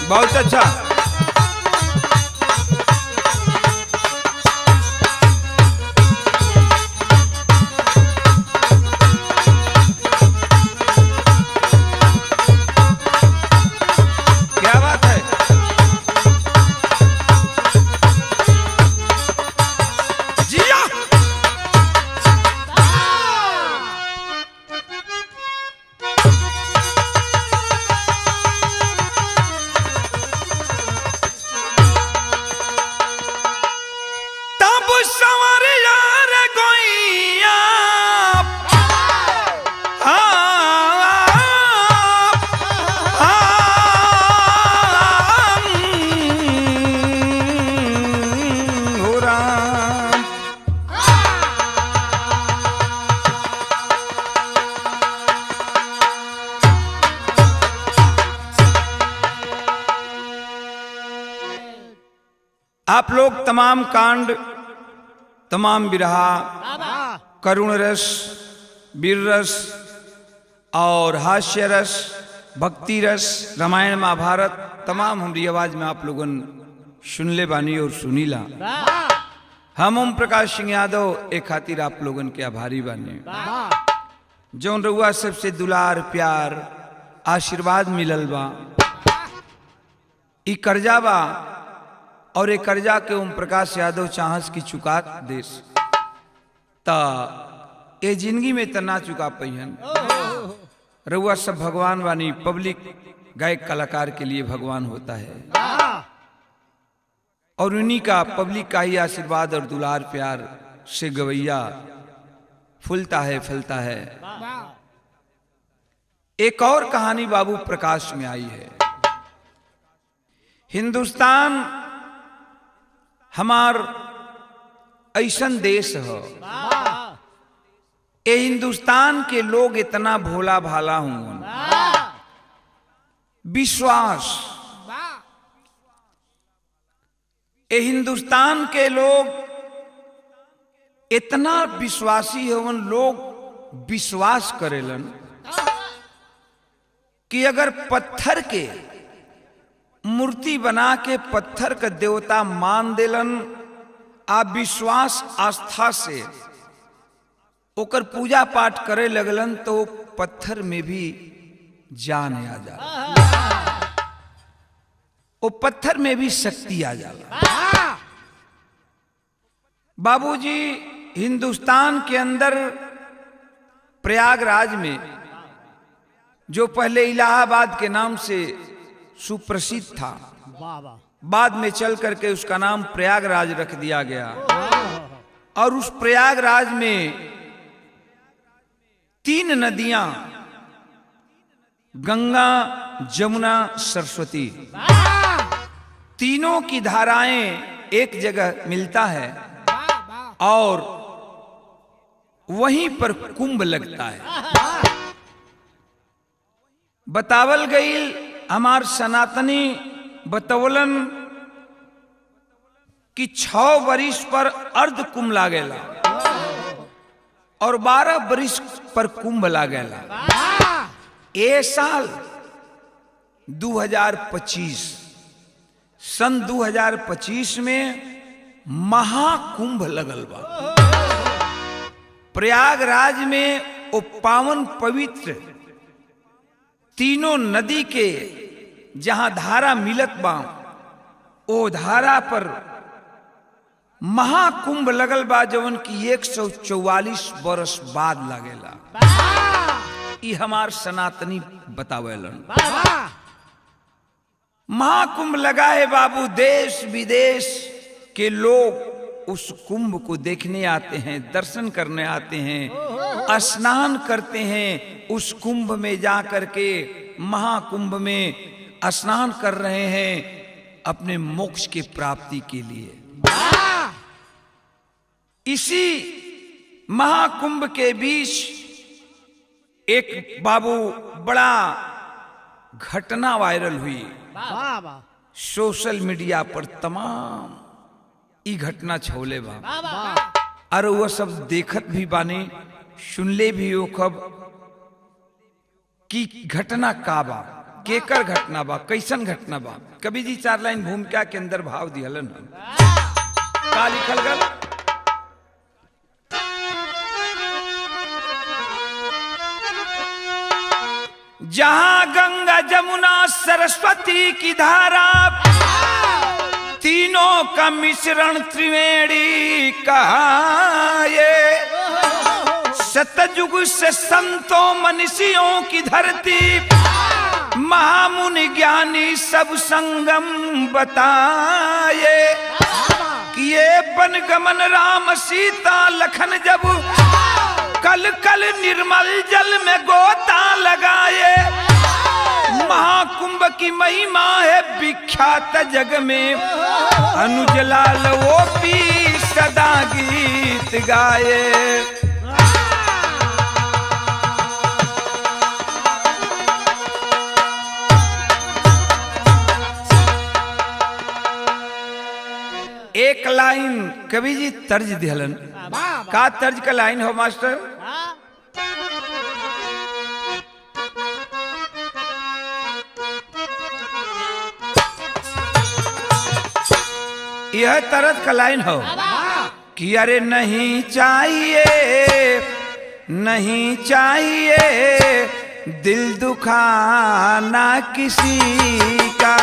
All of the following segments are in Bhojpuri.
बहुत अच्छा। क्या बात है। जिया आप लोग तमाम कांड, तमाम बिरहा, करुण रस, वीर रस और हास्य रस, भक्ति रस, रामायण महाभारत तमाम हमारी आवाज में आप लोगन सुन ले बानी और सुनीला। हम ओम प्रकाश सिंह यादव एक खातिर आप लोगन के आभारी बानी। जौन रउआ सबसे दुलार प्यार आशीर्वाद मिलल बा, ई कर्जा बा और एक कर्जा के ओम प्रकाश यादव चाहस की चुका देश ता ये जिंदगी में तना चुका पहियन। रउआ सब भगवान वानी, पब्लिक गायक कलाकार के लिए भगवान होता है और उन्हीं का, पब्लिक का ही आशीर्वाद और दुलार प्यार से गवैया फूलता है, फलता है। एक और कहानी बाबू प्रकाश में आई है। हिंदुस्तान हमार ऐसन देश है, ये हिंदुस्तान के लोग इतना भोला भाला होंगे, विश्वास, ये हिंदुस्तान के लोग इतना विश्वासी होवन, लोग विश्वास करेलन कि अगर पत्थर के मूर्ति बना के पत्थर का देवता मान देलन, आप विश्वास आस्था से ओकर पूजा पाठ करे लगलन तो पत्थर में भी जान आ जाला, वो पत्थर में भी शक्ति आ जाला। बाबूजी, हिंदुस्तान के अंदर प्रयागराज में, जो पहले इलाहाबाद के नाम से सुप्रसिद्ध था, बाद में चल करके उसका नाम प्रयागराज रख दिया गया। और उस प्रयागराज में 3 नदियां, गंगा, जमुना, सरस्वती, तीनों की धाराएं एक जगह मिलता है और वहीं पर कुंभ लगता है। बतावल गई, हमार सनातनी बतौलन कि 6 वर्ष पर अर्ध कुंभ लागेला और 12 वर्ष पर कुंभ लागेला। ये साल 2025, सन 2025 में महाकुंभ लगल बा। प्रयागराज में वो पावन पवित्र तीनों नदी के जहां धारा मिलत बा, ओ धारा पर महाकुंभ लगल बा, जवन की 144 वर्ष बाद लगेला। ई हमार सनातनी बतावेलन। महाकुंभ लगा है बाबू, देश विदेश के लोग उस कुंभ को देखने आते हैं, दर्शन करने आते हैं, स्नान करते हैं। उस कुंभ में जा करके, महाकुंभ में स्नान कर रहे हैं अपने मोक्ष की प्राप्ति के लिए। इसी महाकुंभ के बीच एक बाबू बड़ा घटना वायरल हुई सोशल मीडिया पर, तमाम ई घटना छोले बा। अरे वो सब देखत भी बानी, सुनले भी हो खब कि घटना का बा, केकर घटना बा, कैसन घटना बा। कवि जी 4 लाइन भूमिका के अंदर भाव दिहलन का लिखल गल। जहां गंगा जमुना सरस्वती की धारा, तीनों का मिश्रण त्रिवेणी कहाए। सतयुग से संतों मनीषियों की धरती, महामुनि ज्ञानी सब संगम बताए। कि ये बनगमन राम सीता लखन जब कल कल निर्मल जल में गोता लगाए। महाकुंभ की महिमा है विख्यात जग में, अनुज लाल वो भी सदा गीत गाए। एक लाइन कवि जी तर्ज दिहलन, का तर्ज का लाइन हो मास्टर। यह तरज का लाइन हो कि अरे नहीं चाहिए, नहीं चाहिए दिल दुखाना किसी का।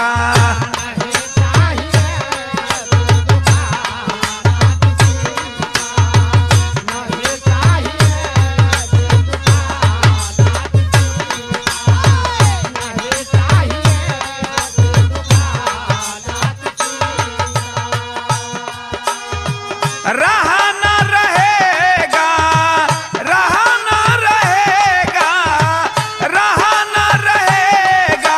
रहा ना रहेगा, रहा ना रहेगा, रहा ना रहेगा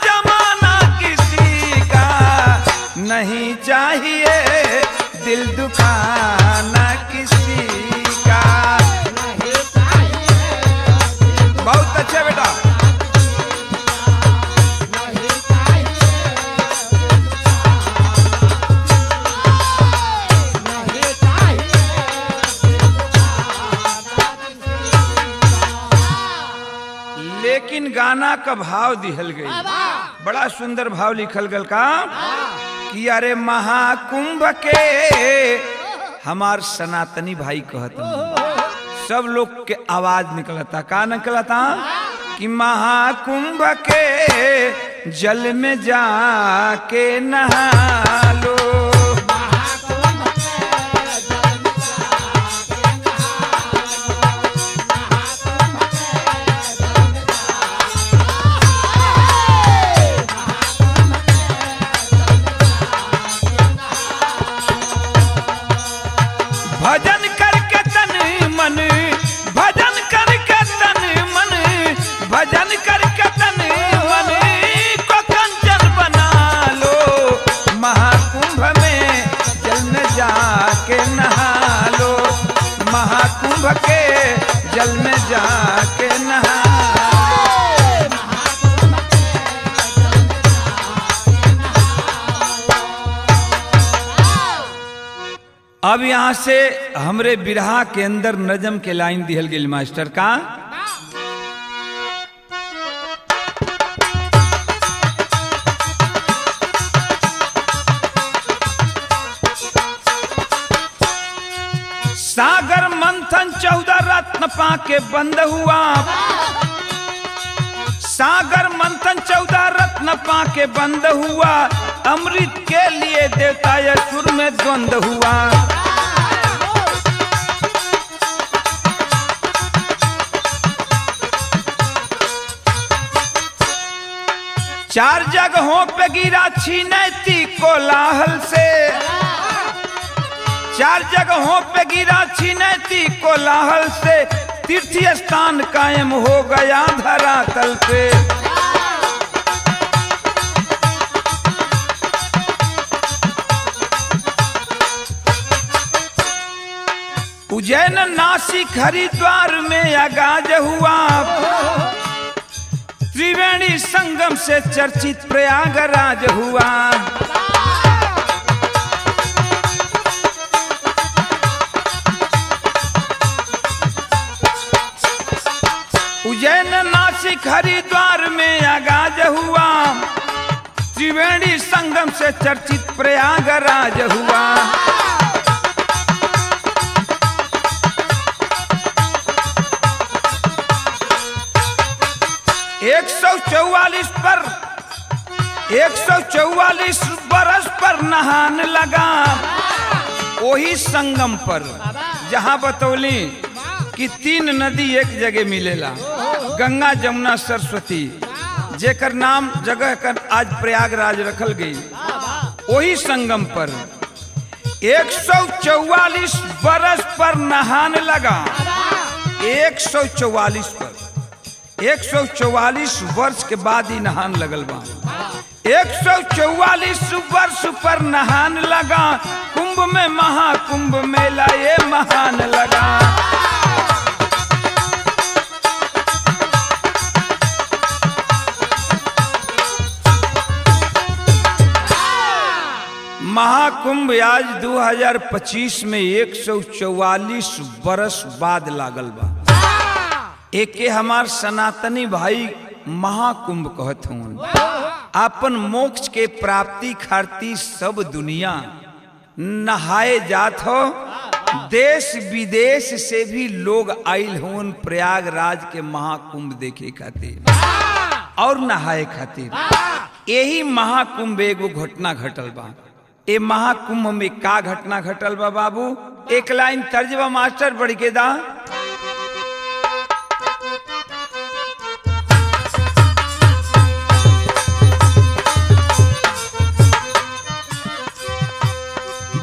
जमाना किसी का। नहीं चाहिए दिल दुखाना किसी का। बहुत अच्छे बेटा। लेकिन गाना का भाव दिहल गई, बड़ा सुंदर भाव लिखल गल का कि अरे महाकुंभ के, हमार सनातनी भाई कहता, सब लोग के आवाज निकलता, का निकलता कि महाकुंभ के जल में जाके नहा लो। भजन करके तन मन, भजन करके तन मन, भजन करके तन मन को कंचन बना लो। महाकुंभ में जल में जाके नहा लो, महाकुंभ के जल में जाके नहा। अब यहां से हमरे बिरहा के अंदर नजम के लाइन दिहल गेल मास्टर का। सागर मंथन 14 रत्न पाके बंद हुआ, सागर मंथन 14 रत्न पाके बंद हुआ। अमृत के लिए देवता असुर में द्वंद हुआ। चार जगहों पे गिरा छीनैती कोलाहल से, चार जगहों पे गिरा छीनैती कोलाहल से। तीर्थ स्थान कायम हो गया धरातल पे। उज्जैन नासिक हरिद्वार में आगाज हुआ, त्रिवेणी संगम से चर्चित प्रयागराज हुआ। उज्जैन नासिक हरिद्वार में आगाज हुआ, त्रिवेणी संगम से चर्चित प्रयागराज हुआ। 144 बरस पर नहान लगा, वही संगम पर जहाँ बतौली कि 3 नदी एक जगह मिलेला, गंगा जमुना सरस्वती, जेकर नाम जगह कर आज प्रयागराज रखल गई। वही संगम पर 144 बरस पर नहान लगा। 144 पर 144 वर्ष के बाद ही नहान लगल बा। 144 वर्ष पर नहान लगा, कुंभ में महाकुंभ मेला ये महान लगा। महाकुंभ आज 2025 में 144 बरस बाद लागल बा। एक हमार सनातनी भाई महाकुंभ कहत हूँ। अपन मोक्ष के प्राप्ति खातिर सब दुनिया नहाए जात हो। देश विदेश से भी लोग आइल हों प्रयागराज के महाकुंभ देखे खातिर और नहाए खातिर। यही महाकुंभ एगो घटना घटल बा। ए महाकुंभ में का घटना घटल बा बाबू? एक लाइन तर्जबा मास्टर बढ़ के दा।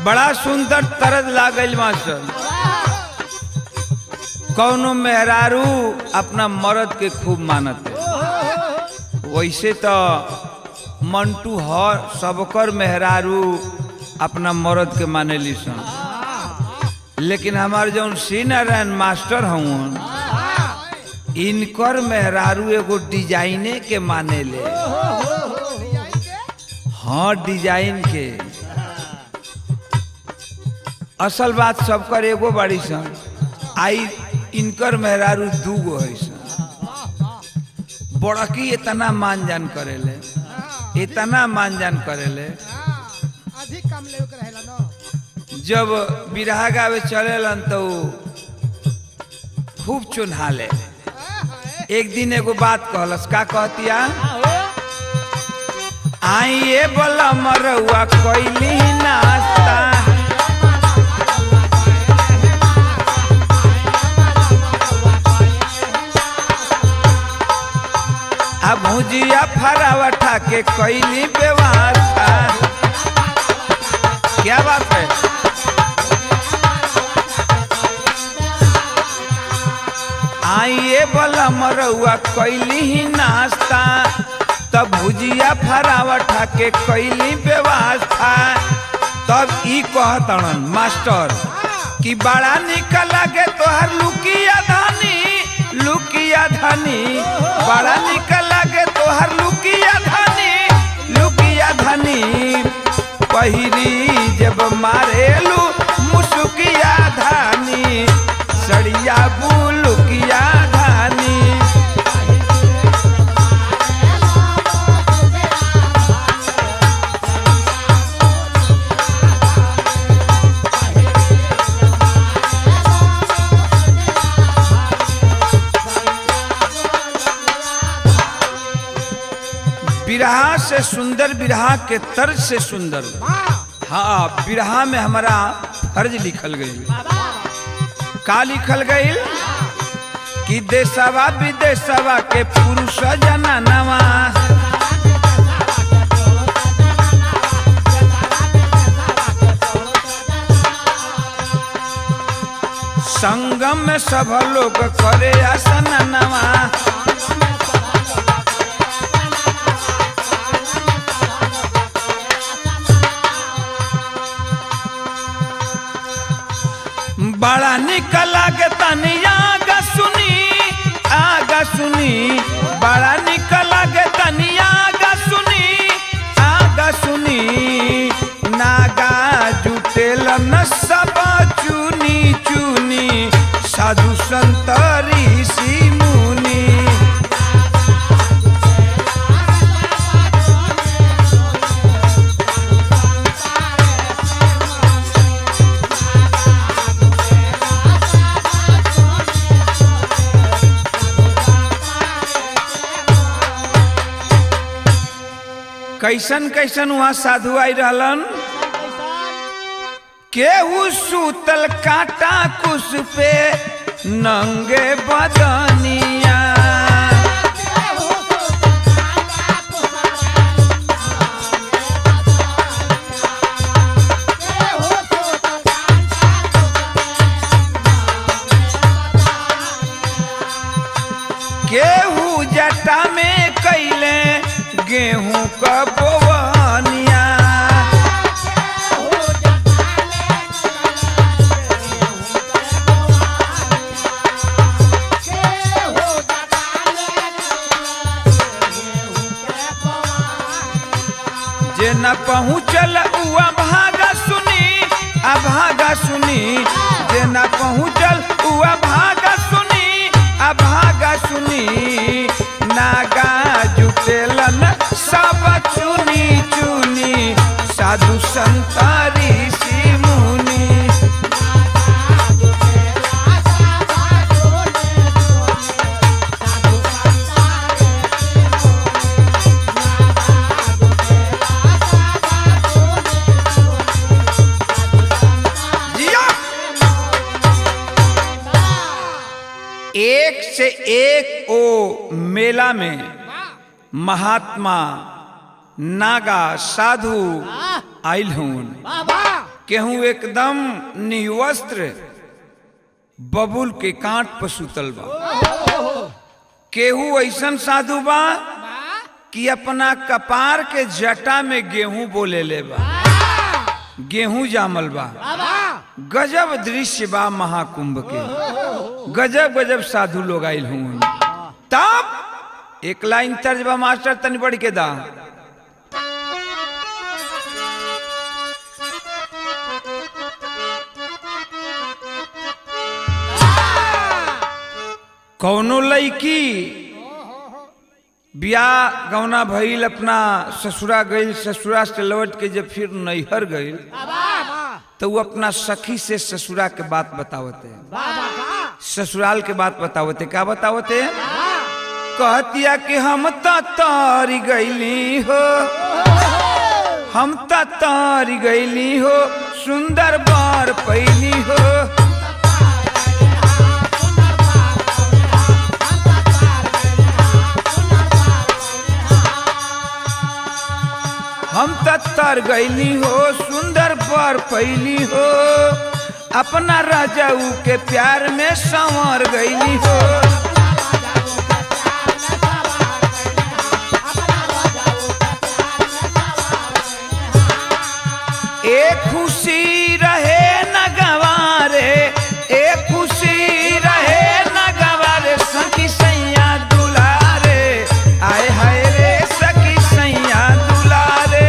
बड़ा सुंदर तरज लागल मास्टर। कौनो मेहरारू अपना मर्द के खूब मानत है। वैसे तो मंटू हर सबकर मेहरारू अपना मर्द के माने ली सन, लेकिन हमार जौन श्री नारायण मास्टर हूँ इनकर मेहरारू एगो डिजाइने के माने ले। हाँ डिजाइन के। असल बात सबकर एगो बाड़ी सन, आई इनकर मेहरारू 2 गो है सन। बड़की इतना मान जान करेले, इतना मान जान करेले। अधिक काम ले के रहेला न। जब बिरहा गावे चलेलन तो खूब चुन्हाले। एक दिन एगो बात कहलस, का कहतिया? आई ये बोला मरवा कोइली नाश्ता, अब भुजिया फरावठा के कोइली व्यवस्था। क्या बात है? आइए बोला मरवा कोइली ही नाश्ता, तब भुजिया फरावठा के कोइली व्यवस्था। तब ई कहतन मास्टर कि बड़ा निक लगे तोहर लुकिया धानी, लुकिया धानी। बड़ा निक लगे तोहर लुकिया धानी, लुकिया धानी। पहिरी जब मारेलू मुसुकिया धानी, सड़िया बुलुकिया धानी। बिरहा से सुंदर, बिरहा के तर्ज से सुंदर। हाँ बिरहा में हमारा फर्ज लिखल गई। का लिखल गई? कि देशवा विदेशवा के पुरुष जनानवा, संगम में सब लोग करे आसनवा। बड़ा निक लागे तनी आगा सुनी बड़ा निक लागे तनी आगा सुनी नागा जुटेल न सब चुनी चुनी साधु संत ऋषि मुनि कैसन कैसन वहां साधु आई रहलन केहू सूतल काटा कुश पे नंगे बदनिया केहू जटा में कैले गेहूं का बोवनिया जे न पहुँचल उआ भागा सुनी जे न पहुँचल उआ भागा सुनी नागा जुटेलन सब चुनी चुनी साधु संत ऋषि मुनि एक से एक ओ मेला में महात्मा नागा साधु आइल हून केहू एकदम निवस्त्र बबुल के कांट पर सुतल बा केहू ऐसन साधु बा कि अपना कपार के जटा में गेहूं बोले ले बा गेहूं जामल बा गजब दृश्य बा महाकुंभ के गजब गजब साधु लोग आइल हूं तब एक लाइन तर्जबा मास्टर तनी बढ़ के दा कौनो लड़की बियाह गौना भइल अपना ससुरा गइल ससुरा से लौट के जब फिर नैहर गइल तो वो अपना सखी से ससुरा के बात बतावते ससुराल के बात बतावते क्या बतावते कहतिया कि हम तारी गईली हो हम तारी गईली हो सुंदर बार पैली हो हम तर गईली हो सुंदर बार पैली हो अपना राजाऊ के प्यार में संवर गईली हो एक खुशी रहे न गवारे एक खुशी रहे न गवारे सखी सैया दुलारे आए हाय रे सखी सैया दुलारे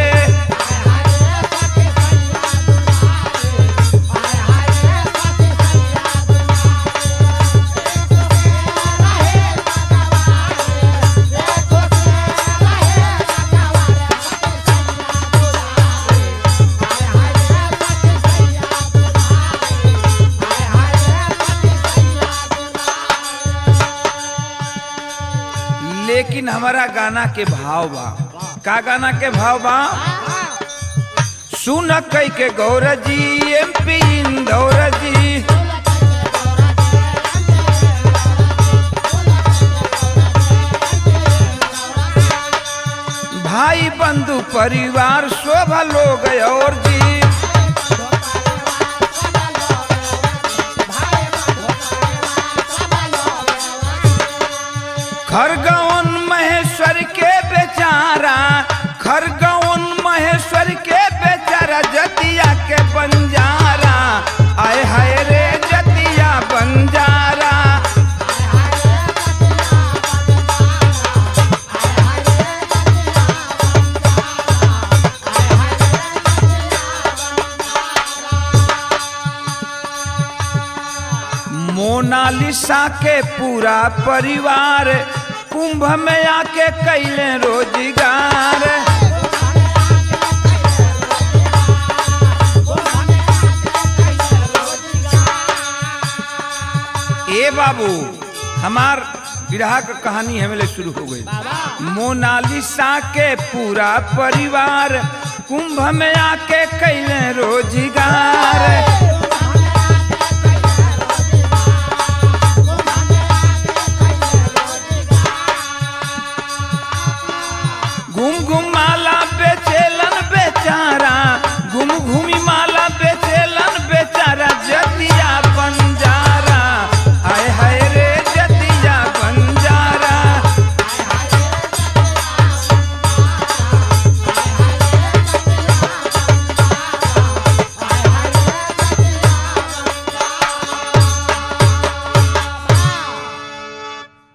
लेकिन हमारा गाना के भाव बा का गाना के भाव बा सुन कई के गौरा जी एमपी इंदौर जी भाई बंधु परिवार शोभा लोग और जी खरगौन महेश्वर के बेचारा खरगौन महेश्वर के बेचारा जतिया के बंजारा आए हाय रे जतिया मोनालिसा के पूरा परिवार कुंभ में आके कैले रोजगार। ए बाबू हमार विरह का कहानी हमें शुरू हो गई। मोनालिसा के पूरा परिवार कुंभ में आके कैले रोजगार। घूम घूम माला बेचेलन बेचारा, घूम घूमी माला बेचेलन बेचारा, जतिया बंजारा हाय हाय रे जतिया बंजारा।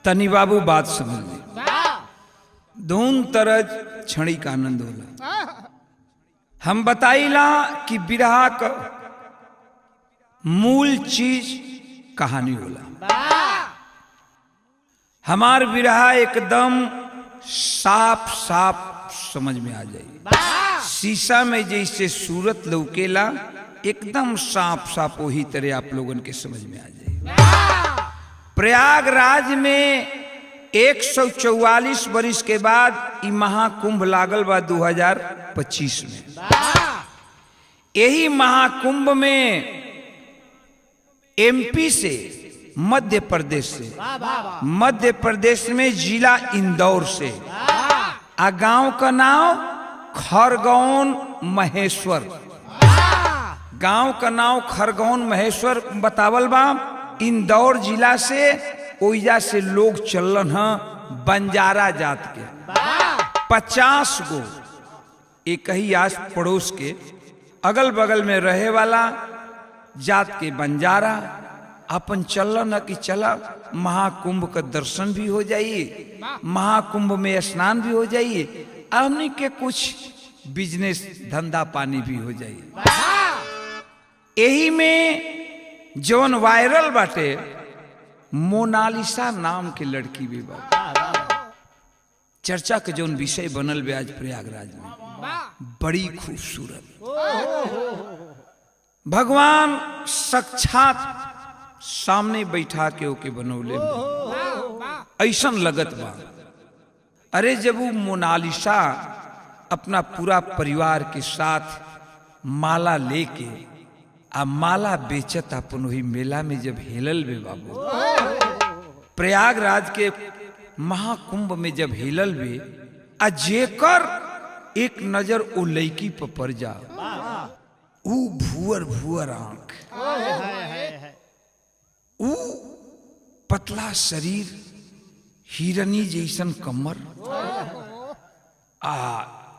तनी बाबू बात समझ ली, धून तरज क्षणी का आनंद होला। हम बताइला कि विरह का मूल चीज कहानी होला। हमार विरह एकदम साफ साफ समझ में आ जाए। शीशा में जैसे सूरत लौकेला एकदम साफ साफ वही तरह आप लोगन के समझ में आ जाए। प्रयागराज में 144 वर्ष के बाद ई महाकुंभ लागल बा 2025 में। यही महाकुंभ में एमपी से मध्य प्रदेश में जिला इंदौर से आ गांव का नाम खरगोन महेश्वर। गांव का नाम खरगोन महेश्वर बतावल बा। इंदौर जिला से ओइजा से लोग चलन है बंजारा जात के 50 गो एक ही आस पड़ोस के अगल बगल में रहे वाला जात के बंजारा अपन चलन है कि चला महाकुंभ का दर्शन भी हो जाइए, महाकुंभ में स्नान भी हो जाइए, हमने के कुछ बिजनेस धंधा पानी भी हो जाइए। यही में जौन वायरल बाटे मोनालिसा नाम के लड़की भी बा। चर्चा के जौन विषय बनल बे आज प्रयागराज में, बड़ी खूबसूरत भगवान साक्षात सामने बैठा के ओके बनौले ऐसन लगत बा। अरे जब वो मोनालिसा अपना पूरा परिवार के साथ माला लेके आ माला बेचत अपन वही मेला में जब हेलल बे बाबू, प्रयागराज के महाकुंभ में जब हेलल बे आ जेकर एक नजर ओ लड़की पर पड़ जा, ऊ भुअर भुअर आंख, ऊ पतला शरीर, हिरनी जैसन कमर, आ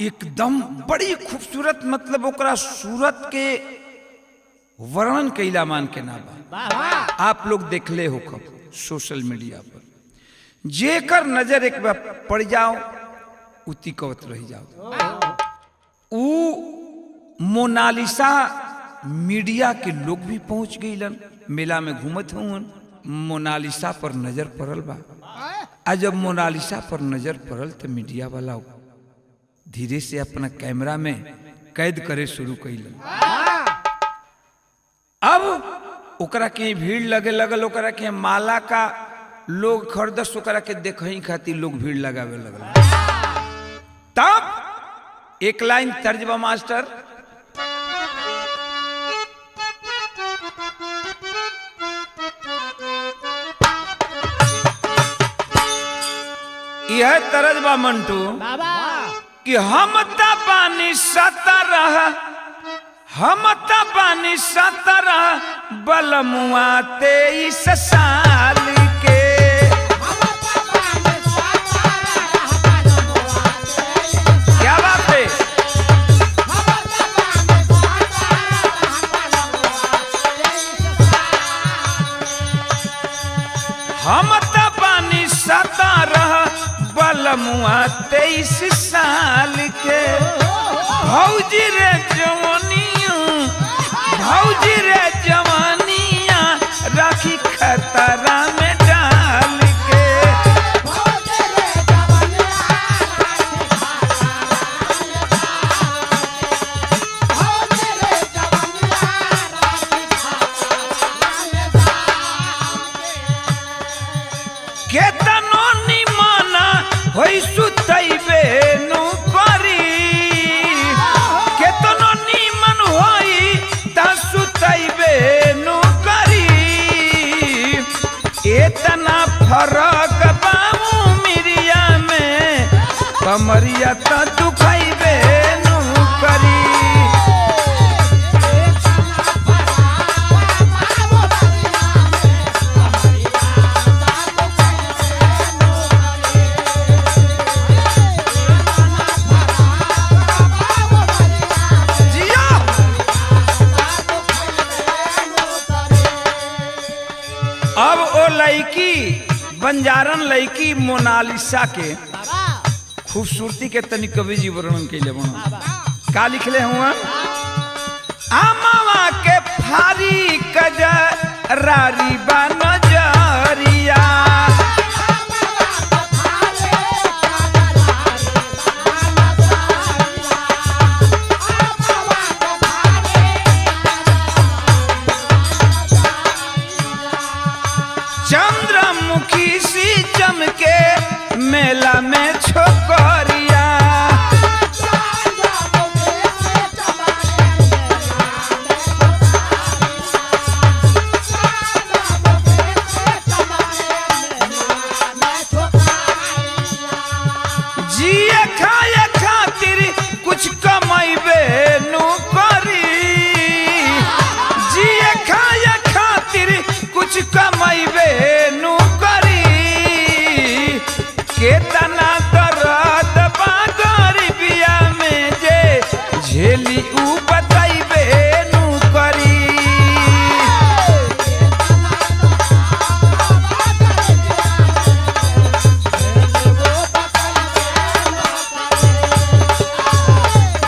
एकदम बड़ी खूबसूरत, मतलब ओकरा सूरत के वर्णन कैला मान के ना बा। आप लोग देखले हो कब सोशल मीडिया पर, जेकर नजर एक बार पड़ जाओ उती कवत रह जाओ। ऊ मोनालिसा मीडिया के लोग भी पहुंच गईलन, मेला में घूमत हूँ, मोनालिसा पर नजर पड़ल बा। आ जब मोनालिसा पर नजर पड़ल तो मीडिया वाला धीरे से अपना कैमरा में कैद करे शुरू कैलन। अब ओकरा के भीड़ लगे लगल, ओकरा के माला का लोग खरीदस, ओकरा के देखही खातिर लोग भीड़ लगावे लगल। तब एक लाइन तर्जबा मास्टर, यह तर्जबा मंटू कि हम तबानी 17, हम तबानी 17 बलमुआ 23 साल के। क्या बात है? हम तबानी 17 बलमुआ 23 साल के। भौजी रे जवानिया, भौजी रे जवानिया राखी खत जतरा में डाल के। केतनो निमन होई सुतैबे नु करी, केतनो निमन होई ता सुतैबे नु करी। इतना फरक बाबू मिरिया में कमरिया त दुखैबे नु करी। अब ओ लड़की बंजारन लड़की मोनालिसा के खूबसूरती के तनी कवि जी वर्णन के लिए बनो का लिखले हुआ। आमावा के फारी कजरारी बा नजरिया, चंद्रमुखी सी चमके मेला में छोकरिया। जिए खाए खातिर कुछ कमाइबे नु करी, जिए खाए खातिर कुछ कमाइबे नु करी। केतना दर्द बा गरीबिया में जे झेली उ बताइबे नु करी।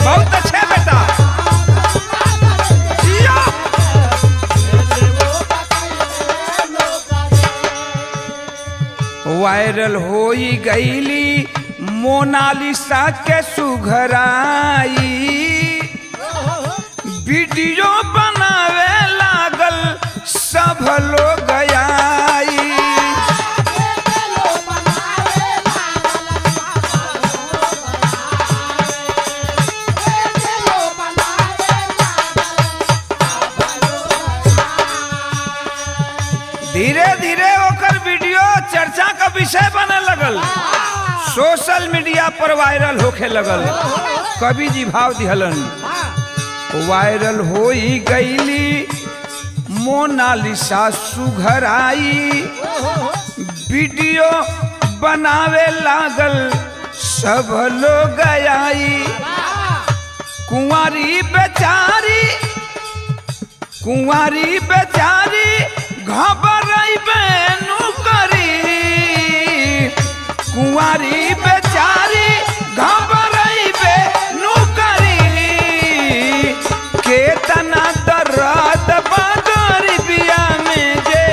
बहुत अच्छे बेटा जियो। वायरल होई गईली मोनालिसा के सुघराई, वीडियो बनावे लागल सब लोग आई। धीरे धीरे ओकर वीडियो चर्चा का विषय बने लगल, सोशल मीडिया पर वायरल होखे लगल। कवि जी भाव दिहलन, वायरल होई गईली मोनालिसा सुघराई, वीडियो बनावे लागल सब लोग आई। कुंवारी बेचारी घबराइबे नु करी, कुंवारी बेचारी घबराइबे नु करी। केतना दर्द बा गरीबिया में जे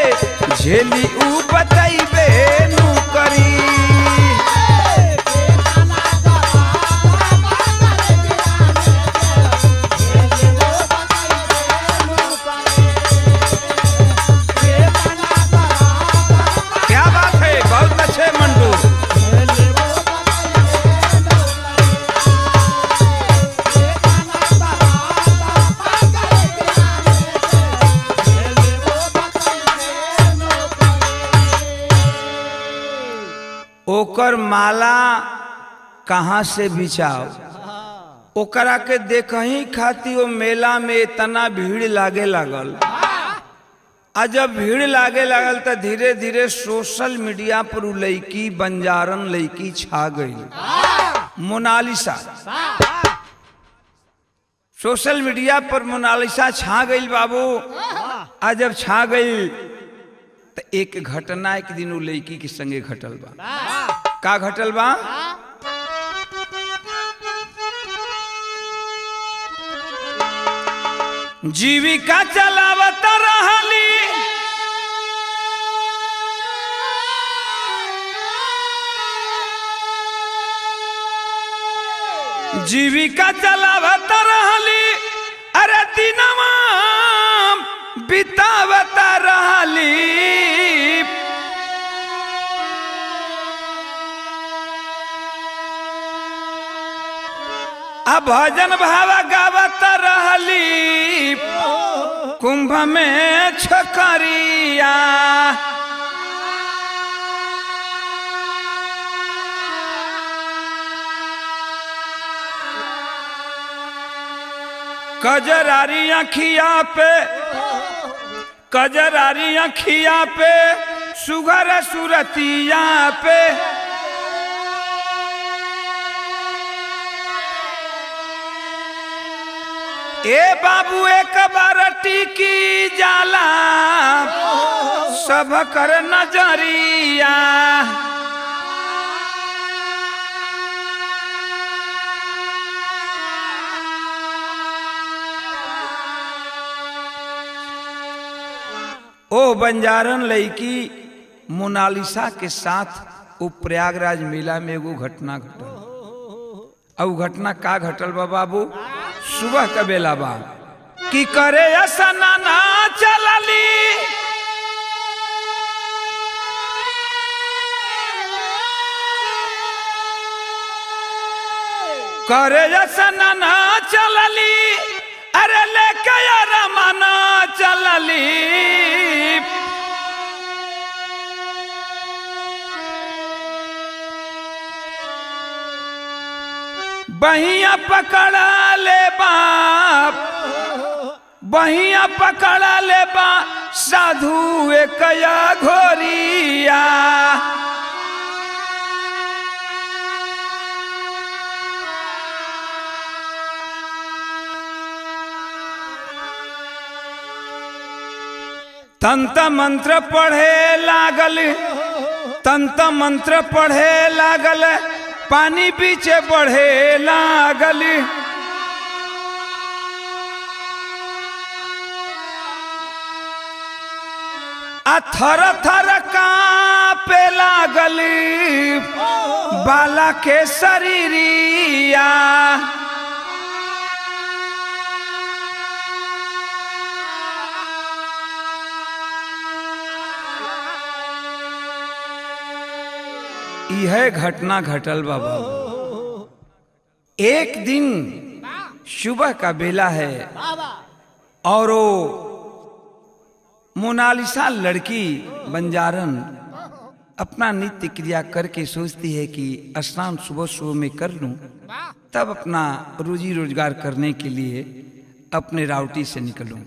झेली उ बताइबे नु करी। क्या बात है, बहुत अच्छे मंटू। ओकर माला कहाँ से बिछाओ, ओकरा के देखही खाती वो मेला में इतना भीड़ लागे लागल। आ जब भीड़ लागे लागल तो धीरे धीरे सोशल मीडिया पर उ लड़की बंजारन लड़की छा गई मोनालिसा। सोशल मीडिया पर मोनालिसा छा गई बाबू। आ जब छा गई तो एक घटना एक दिन उ लड़की के संगे घटल बा। का घटल बा? जीविका चलावत रहली जीविका चलावत रहली, अरे दिनवा बितावत रहली। अब भजन भावा गावत रहली, कुंभ में छोकरिया। कजरारी अखिया पे, कजरारी अखिया पे, सुगर सुरतिया पे, ए बाबू एक बार टिकी जाला सब कर नजरिया। ओ बंजारन लड़की मोनालिसा के साथ वो प्रयागराज मेला में एगो घटना घटल। और घटना का घटल बा बाबू? सुबह का बेला बा कि करे स्नाना चलली, करे स्नाना चलली, अरे लेके रमना चलली। बहिया पकड़ा ले बाप, बहिया पकड़ा ले बा साधु एक घोरिया। तंत्र मंत्र पढ़े लागल, तंत्र मंत्र पढ़े लागल, पानी पीछे बढ़े लागल। आ थर थर कांपे लागल बाला के शरीरिया। यह घटना घटल बाबा। एक दिन सुबह का बेला है और वो मोनालिसा लड़की बंजारन अपना नित्य क्रिया करके सोचती है कि स्नान सुबह सुबह में कर लूं, तब अपना रोजी रोजगार करने के लिए अपने राउटी से निकलूं।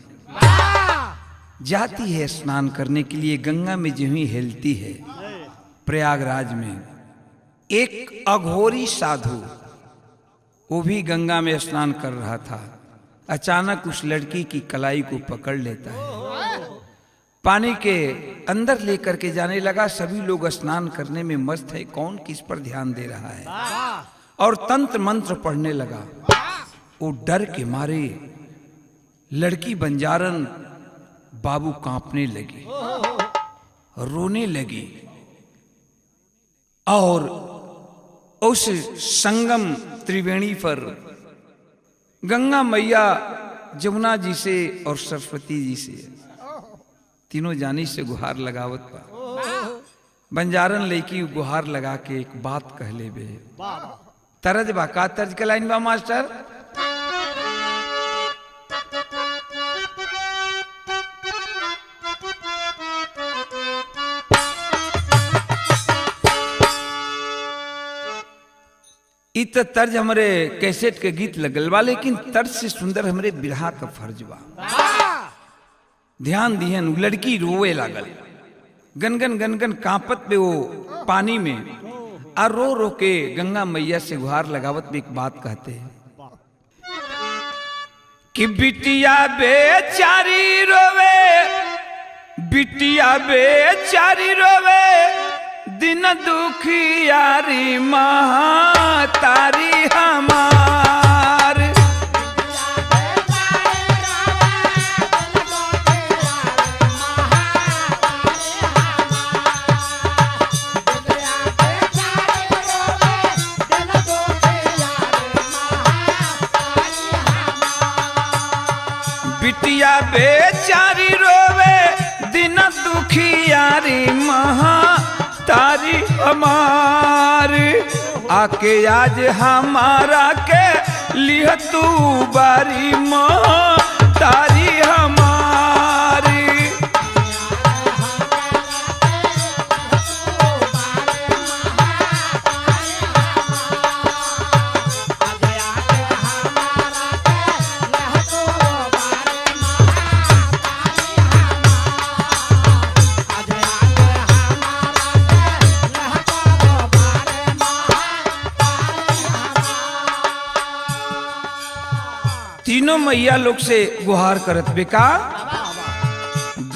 जाती है स्नान करने के लिए, गंगा में जो ही हेलती है प्रयागराज में। एक अघोरी साधु वो भी गंगा में स्नान कर रहा था। अचानक उस लड़की की कलाई को पकड़ लेता है, पानी के अंदर लेकर के जाने लगा। सभी लोग स्नान करने में मस्त है, कौन किस पर ध्यान दे रहा है, और तंत्र मंत्र पढ़ने लगा। वो डर के मारे लड़की बंजारन बाबू कांपने लगी, रोने लगी और उस संगम त्रिवेणी पर गंगा मैया जमुना जी से और सरस्वती जी से तीनों जानी से गुहार लगावत पा। बंजारन लड़की गुहार लगा के एक बात कहले बे। तरज बा का तर्ज के लाइन बा मास्टर? इत तर्ज हमरे कैसेट के गीत लगल बा, लेकिन तर्ज से सुंदर हमरे बिरहा का फर्ज बा। ध्यान दिहन, लड़की रोवे लागल, गनगन गनगन कांपत पे वो पानी में, और रो रो के गंगा मैया से गुहार लगावत में एक बात कहते हैं कि बिटिया बेचारी रोवे, बिटिया बेचारी रोवे, दिन दुखियारी महातारी हमार। बिटिया बेचारी रोवे दिन दुखियारी महा तारी हमारी आके आज हमारा के लिह तू बारी महा तारी हमारी। तीनों मैया लोग से गुहार करत बेका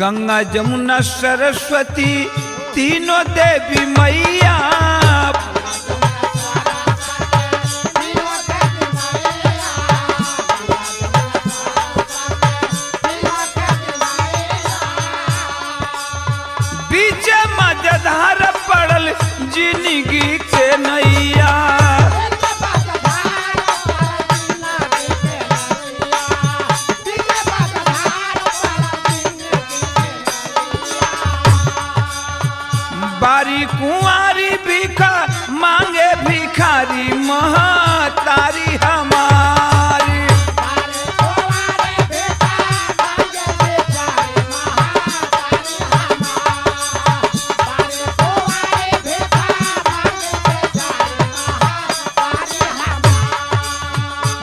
गंगा जमुना सरस्वती तीनों देवी मैया बीच मझधार पड़ल जिंदगी के नैया। बारी कुंवारी भिखा मांगे भिखारी महातारी हमारी।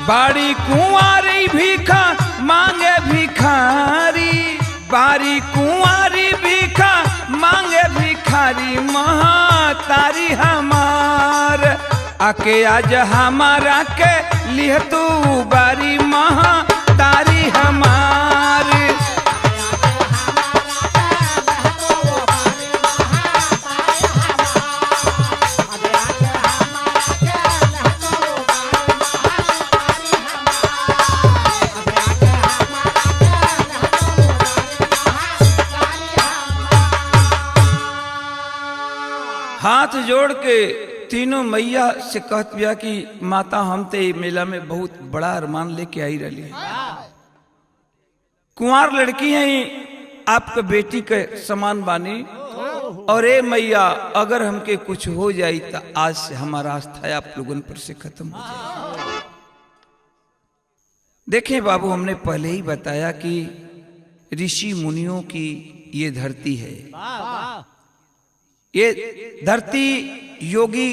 बारी कुंवारी भिखा मांगे भिखारी बारी कुंवारी भिखा मांगे भिखारी महातारी हमार आके आज हमारा के लिह तू बारी महातारी हमार। हाथ जोड़ के तीनों मैया से कहत बिया कि माता हम ते मेला में बहुत बड़ा अरमान लेके आई रही है। कुंवार लड़की हैं आपके बेटी के समान बानी और ए मैया अगर हमके कुछ हो जाए तो आज से हमारा आस्था आप लोगों पर से खत्म हो जाए। देखें बाबू हमने पहले ही बताया कि ऋषि मुनियों की ये धरती है। ये धरती योगी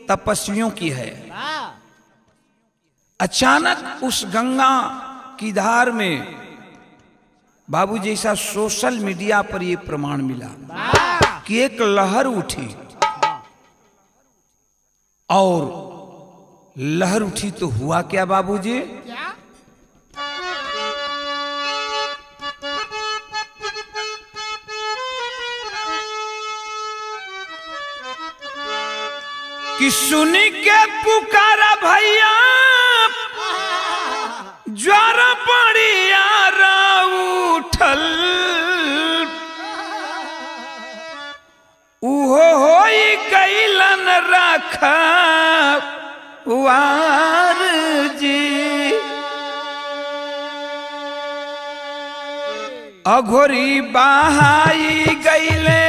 तपस्वियों की है। अचानक उस गंगा की धार में बाबू जैसा सोशल मीडिया पर यह प्रमाण मिला कि एक लहर उठी और लहर उठी तो हुआ क्या बाबूजी? कि सुनी के पुकारा भैया ज्वार बढ़िया उठल उहो होई गईलन रखा वार जी। अघोरी बहाई गईले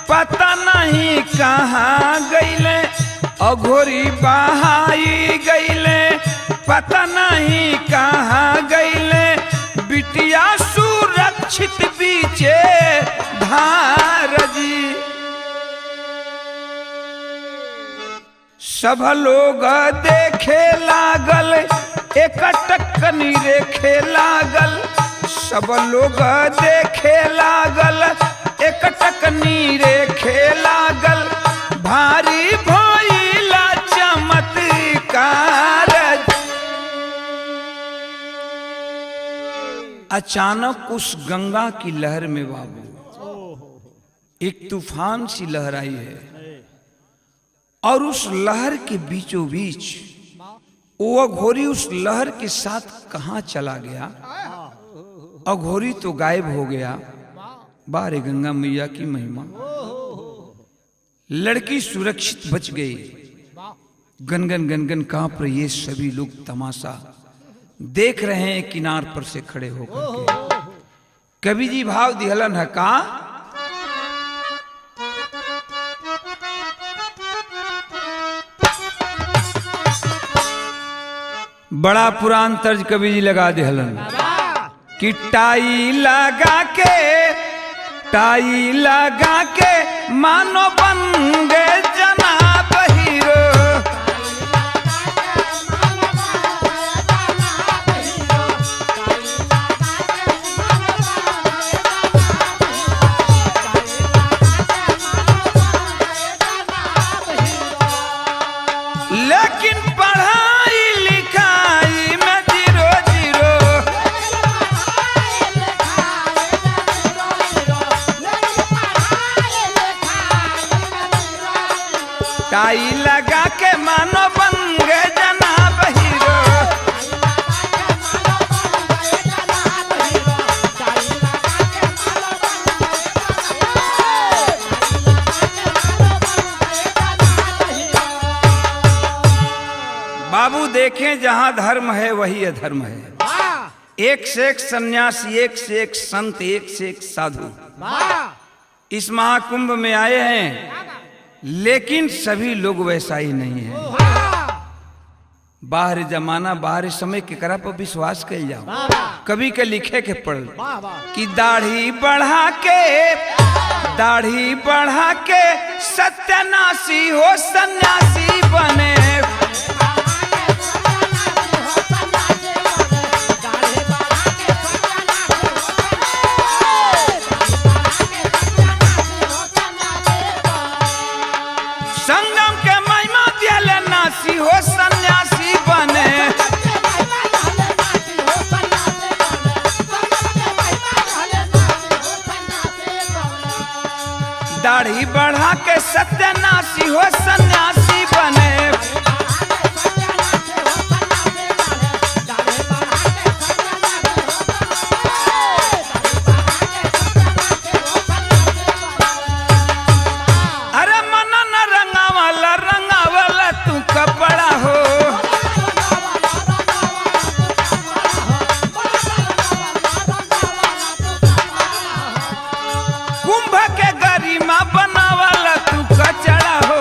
पता नहीं कहाँ गईले अघोरी बहाई गईले पता नहीं कहाँ गईले बिटिया सुरक्षित बीचे धार जी। सब लोग देखे लागल एकटकनी रेखे लागल सब लोग देखे लागल एकटकनी रेखे लागल भारी भइला चमत्कार। अचानक उस गंगा की लहर में बाबू एक तूफान सी लहर आई है और उस लहर के बीचों बीच वो अघोरी उस लहर के साथ कहां चला गया? अघोरी तो गायब हो गया। बारे गंगा मैया की महिमा। लड़की सुरक्षित बच गई। गनगन गनगन कांप रही है सभी लोग तमाशा देख रहे हैं किनार पर से खड़े होकर के। कवि जी भाव दिहलन है का, बड़ा पुरान तर्ज कवि जी लगा दिहलन कि टाई लगा के मानो बन गए जनाब हीरो। लेकिन पढ़ाई लिखाई में जीरो जीरो, टाई लगा के मानो बन गए जनाब हीरो। बाबू देखें जहां धर्म है वही अधर्म है। एक से एक सन्यासी, एक से एक संत, एक से एक साधु इस महाकुंभ में आए हैं, लेकिन सभी लोग वैसा ही नहीं है। बाहर जमाना बाहर समय के करा पर विश्वास कर जाओ। कभी के लिखे के पढ़ कि दाढ़ी बढ़ा के सत्यानाशी हो सन्यासी बने। संगम के महिमा दिले नासी हो सन्यासी बने। दाढ़ी बढ़ा के सत्यानाशी हो सन्यासी बने। अरे मन न रंगावाला तू कपड़ा हो। कुंभ के गरिमा बनावाला तू कचड़ा हो।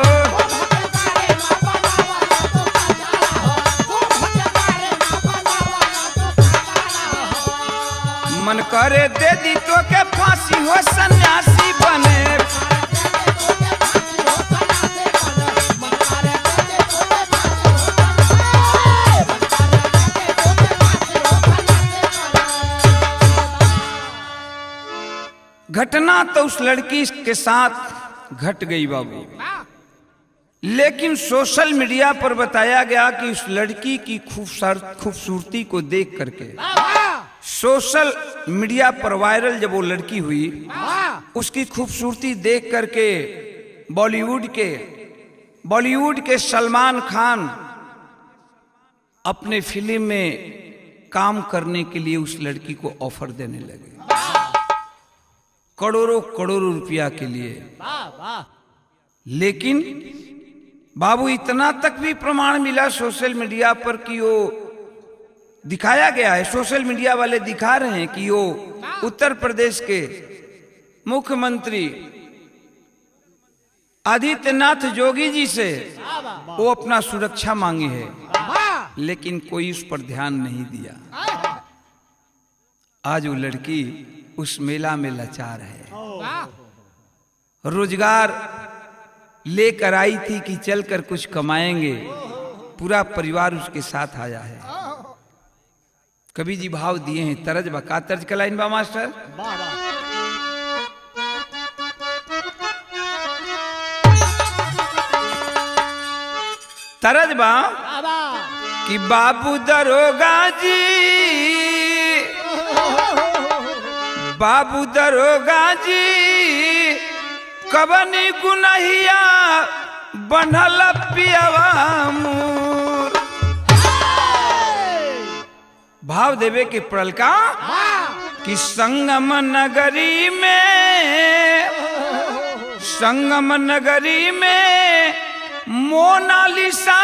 मन करे दे दी तो के फांसी हो सन्यासी बने। घटना तो उस लड़की के साथ घट गई बाबू, लेकिन सोशल मीडिया पर बताया गया कि उस लड़की की खूबसूरती को देख करके सोशल मीडिया पर वायरल जब वो लड़की हुई, उसकी खूबसूरती देख करके बॉलीवुड के सलमान खान अपने फिल्म में काम करने के लिए उस लड़की को ऑफर देने लगे, करोड़ों रुपया के लिए। लेकिन बाबू इतना तक भी प्रमाण मिला सोशल मीडिया पर कि वो दिखाया गया है, सोशल मीडिया वाले दिखा रहे हैं कि वो उत्तर प्रदेश के मुख्यमंत्री आदित्यनाथ योगी जी से वो अपना सुरक्षा मांगी है, लेकिन कोई उस पर ध्यान नहीं दिया। आज वो लड़की उस मेला में लाचार है। रोजगार लेकर आई थी कि चलकर कुछ कमाएंगे, पूरा परिवार उसके साथ आया है। कवि जी भाव दिए हैं, तरज बका तर्ज कला इनबा मास्टर। तरज बा कि बाबू दरोगा जी, बाबू दरोगा जी कबनी गुनहिया बनल पियवा मूर। भाव देवे के पड़ल का कि संगम नगरी में मोनालिसा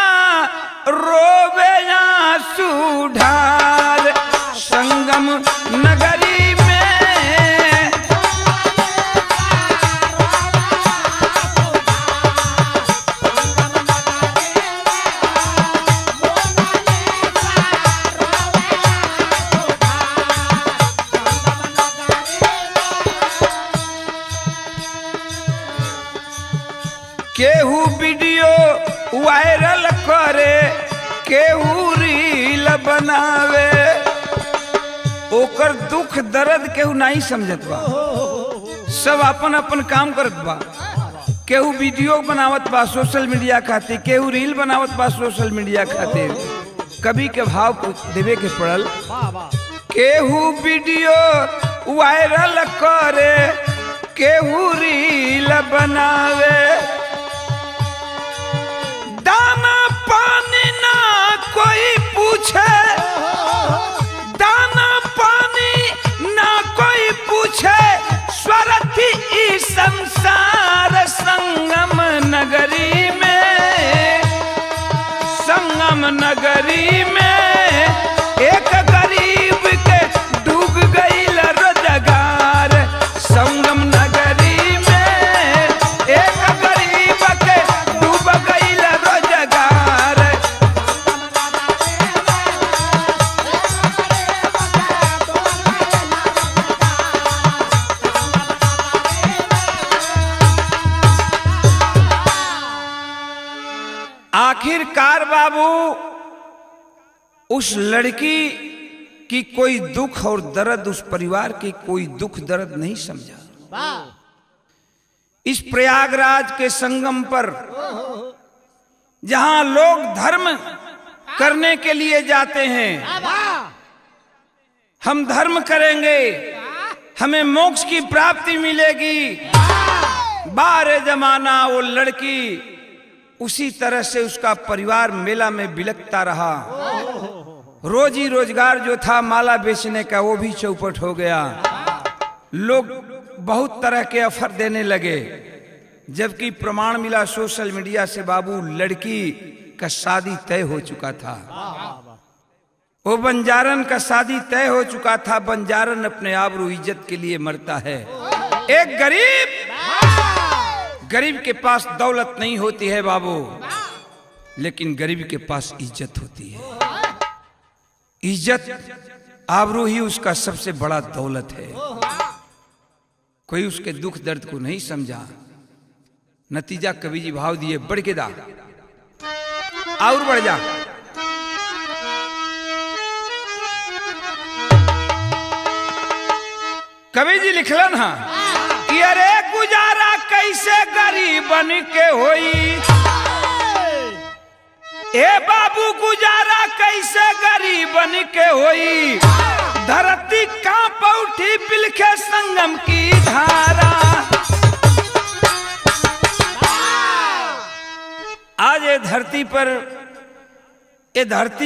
रोवे आंसू ढार संगम नगरी में। केहू वीडियो वायरल करे, केहू रील बनावे, ओकर दुख दर्द केहू नहीं समझत बा, सब अपन अपन काम करत बा। केहू वीडियो बनावत बा सोशल मीडिया खातिर, केहू रील बनावत बा सोशल मीडिया खातिर, कभी के भाव देवे के पड़ल। केहू वीडियो वायरल करे, केहू रील बनावे, दाना पानी ना कोई पूछे, दाना पानी ना कोई पूछे, स्वरथी ई संसार संगम नगरी में। संगम नगरी में एक गरीब के डूब गई रोजगार। संगम नगरी में एक गरीब के डूब गई रोजगार। आखिरकार बाबू उस लड़की की कोई दुख और दर्द, उस परिवार की कोई दुख दर्द नहीं समझा। इस प्रयागराज के संगम पर जहां लोग धर्म करने के लिए जाते हैं, हम धर्म करेंगे हमें मोक्ष की प्राप्ति मिलेगी, बारे जमाना वो लड़की उसी तरह से उसका परिवार मेला में बिलखता रहा। रोजी रोजगार जो था माला बेचने का वो भी चौपट हो गया। लोग बहुत तरह के ऑफर देने लगे, जबकि प्रमाण मिला सोशल मीडिया से बाबू लड़की का शादी तय हो चुका था। वो बंजारन का शादी तय हो चुका था। बंजारन अपने आबरू इज्जत के लिए मरता है। एक गरीब के पास दौलत नहीं होती है बाबू, लेकिन गरीब के पास इज्जत होती है। इज्जत आबरू ही उसका सबसे बड़ा दौलत है। कोई उसके दुख दर्द को नहीं समझा। नतीजा कवि जी भाव दिए, बढ़ के दा और बढ़ जा। कवि जी लिखलन हा कि अरे गुजारा कैसे गरीबन के होई, ए बाबू गुजारा कैसे गरीबन के होई, धरती कांप उठी बिलखे संगम की धारा। आज ये धरती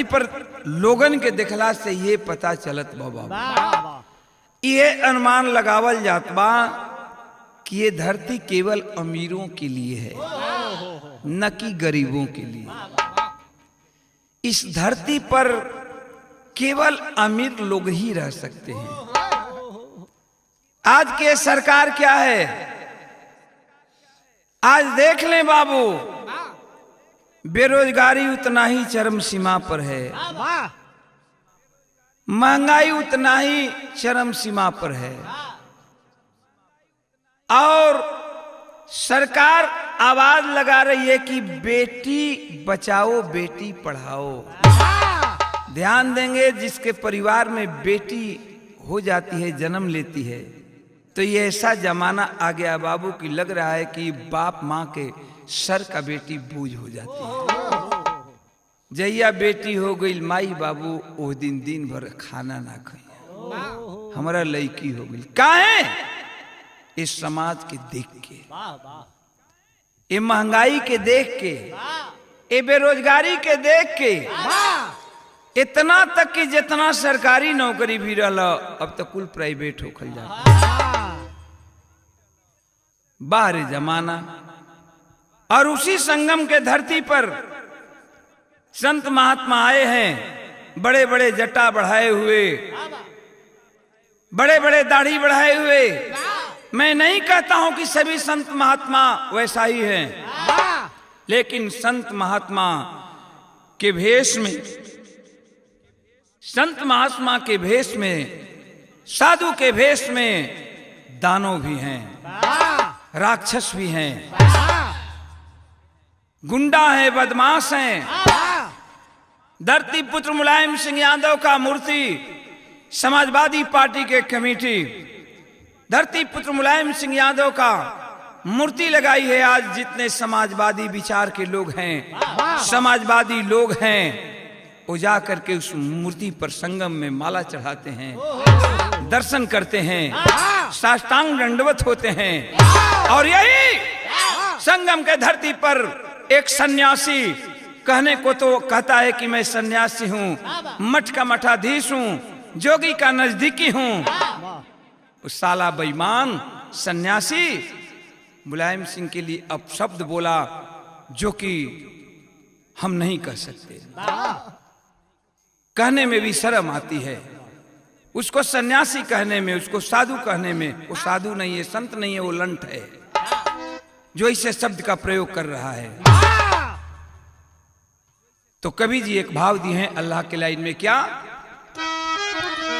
पर लोगन के देखला से ये पता चलत बाबा, ये अनुमान लगावल जात बा कि ये धरती केवल अमीरों के लिए है, न कि गरीबों के लिए। इस धरती पर केवल अमीर लोग ही रह सकते हैं। आज के सरकार क्या है, आज देख लें बाबू, बेरोजगारी उतना ही चरम सीमा पर है, महंगाई उतना ही चरम सीमा पर है, और सरकार आवाज लगा रही है कि बेटी बचाओ बेटी पढ़ाओ। ध्यान देंगे जिसके परिवार में बेटी हो जाती है, जन्म लेती है, तो ये ऐसा जमाना आ गया बाबू कि लग रहा है कि बाप माँ के सर का बेटी बूझ हो जाती है। जैया बेटी हो गई माई बाबू, वो दिन भर खाना ना खाई, हमारा लड़की हो गई। काहे? इस समाज के देख के, ये महंगाई के देख के, ये बेरोजगारी के देख के, इतना तक कि जितना सरकारी नौकरी भी रहा अब तो कुल प्राइवेट होखल जाता। बाहर जमाना। और उसी संगम के धरती पर संत महात्मा आए हैं, बड़े बड़े जटा बढ़ाए हुए, बड़े बड़े दाढ़ी बढ़ाए हुए। मैं नहीं कहता हूं कि सभी संत महात्मा वैसा ही हैं, लेकिन संत महात्मा के भेष में, संत महात्मा के भेष में, साधु के भेष में दानव भी हैं, राक्षस भी हैं, गुंडा है, बदमाश हैं। धरती पुत्र मुलायम सिंह यादव का मूर्ति समाजवादी पार्टी के कमेटी धरती पुत्र मुलायम सिंह यादव का मूर्ति लगाई है। आज जितने समाजवादी विचार के लोग हैं, समाजवादी लोग हैं, वो जा करके उस मूर्ति पर संगम में माला चढ़ाते हैं, दर्शन करते हैं, साष्टांग दंडवत होते हैं। और यही संगम के धरती पर एक सन्यासी कहने को तो कहता है कि मैं सन्यासी हूं, मठ का मठाधीश हूं, जोगी का नजदीकी हूं। उस साला बेईमान सन्यासी मुलायम सिंह के लिए अपशब्द बोला जो कि हम नहीं कह सकते, कहने में भी शर्म आती है। उसको सन्यासी कहने में, उसको साधु कहने में, वो साधु नहीं है, संत नहीं है, वो लंठ है जो इसे शब्द का प्रयोग कर रहा है। तो कवि जी एक भाव दिए हैं अल्लाह के लाइन में, क्या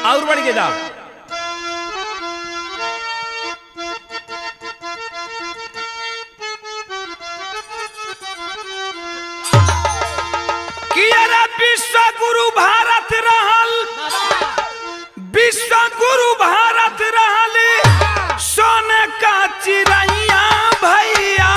और बढ़ के जा कि अरे विश्व गुरु भारत रहल, विश्व गुरु भारत रहल, सोने का चिड़ैया भैया।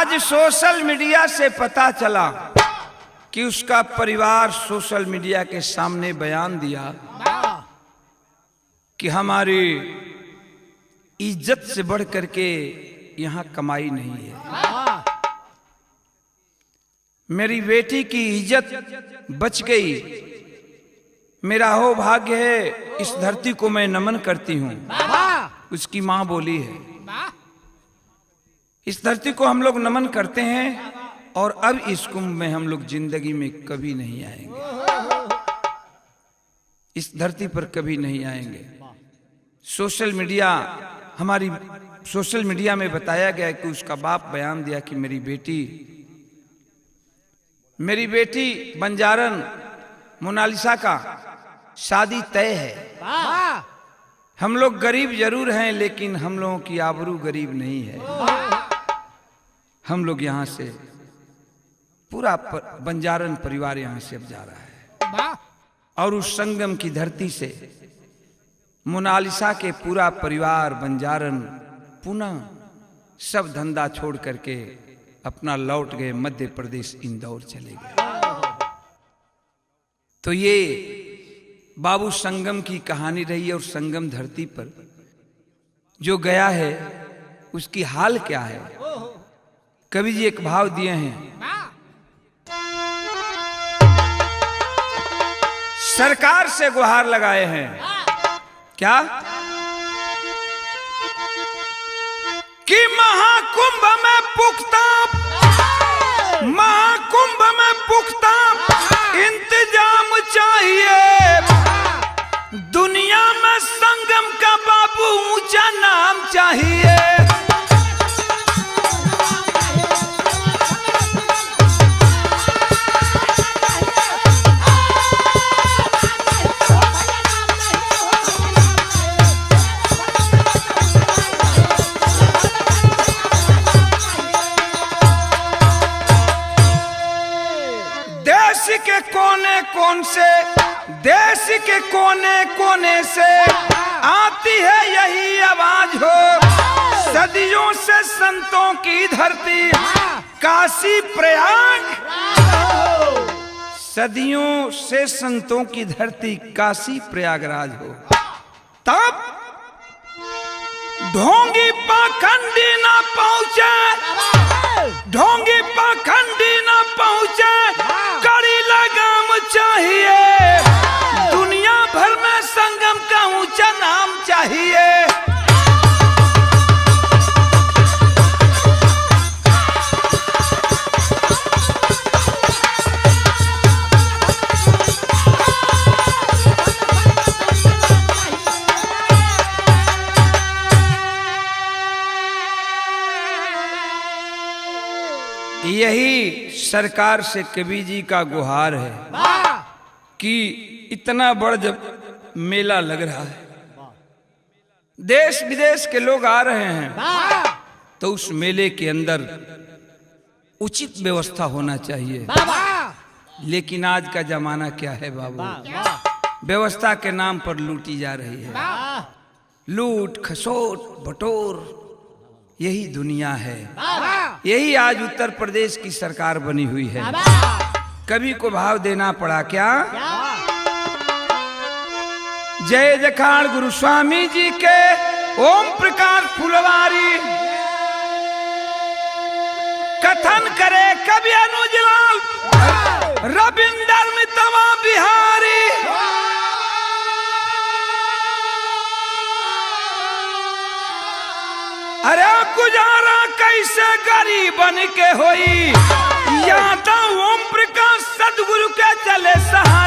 आज सोशल मीडिया से पता चला कि उसका परिवार सोशल मीडिया के सामने बयान दिया कि हमारी इज्जत से बढ़ करके यहां कमाई नहीं है। मेरी बेटी की इज्जत बच गई, मेरा हो भाग्य है, इस धरती को मैं नमन करती हूं। उसकी मां बोली है, इस धरती को हम लोग नमन करते हैं और अब इस कुंभ में हम लोग जिंदगी में कभी नहीं आएंगे, इस धरती पर कभी नहीं आएंगे। सोशल मीडिया में बताया गया कि उसका बाप बयान दिया कि मेरी बेटी बंजारन मोनालिसा का शादी तय है। हम लोग गरीब जरूर हैं लेकिन हम लोगों की आबरू गरीब नहीं है। हम लोग यहां से पूरा बंजारन परिवार यहां से अब जा रहा है और उस संगम की धरती से मोनालिसा के पूरा परिवार बंजारन पुनः सब धंधा छोड़ करके अपना लौट गए, मध्य प्रदेश इंदौर चले गए। तो ये बाबू संगम की कहानी रही और संगम धरती पर जो गया है उसकी हाल क्या है। कवि जी एक भाव दिए हैं, सरकार से गुहार लगाए हैं। क्या कि महाकुंभ में पुख्ता इंतजाम चाहिए, दुनिया में संगम का बाबू ऊंचा नाम चाहिए। देश के कोने कोने से आती है यही आवाज हो, सदियों से संतों की धरती काशी प्रयाग, सदियों से संतों की धरती काशी प्रयागराज हो। तब ढोंगी पाखंडी ना पहुंचे, ढोंगी पाखंडी ना पहुंचे, कड़ी लगाम चाहिए, दुनिया भर में संगम का ऊंचा नाम चाहिए। यही सरकार से कवि जी का गुहार है कि इतना बड़ा जब मेला लग रहा है, देश विदेश के लोग आ रहे हैं, तो उस मेले के अंदर उचित व्यवस्था होना चाहिए। लेकिन आज का जमाना क्या है बाबू, व्यवस्था के नाम पर लूटी जा रही है। लूट खसोट बटोर यही दुनिया है, यही आज उत्तर प्रदेश की सरकार बनी हुई है। कवि को भाव देना पड़ा क्या, जय जखाड़ गुरु स्वामी जी के ओम प्रकाश फुलवारी, कथन करे कवि अनुजलाल रविंदर मितवा बिहारी। अरे गुजारा कैसे गरीब बन के होई, या तो ओम प्रकाश सदगुरु के चले सहारा।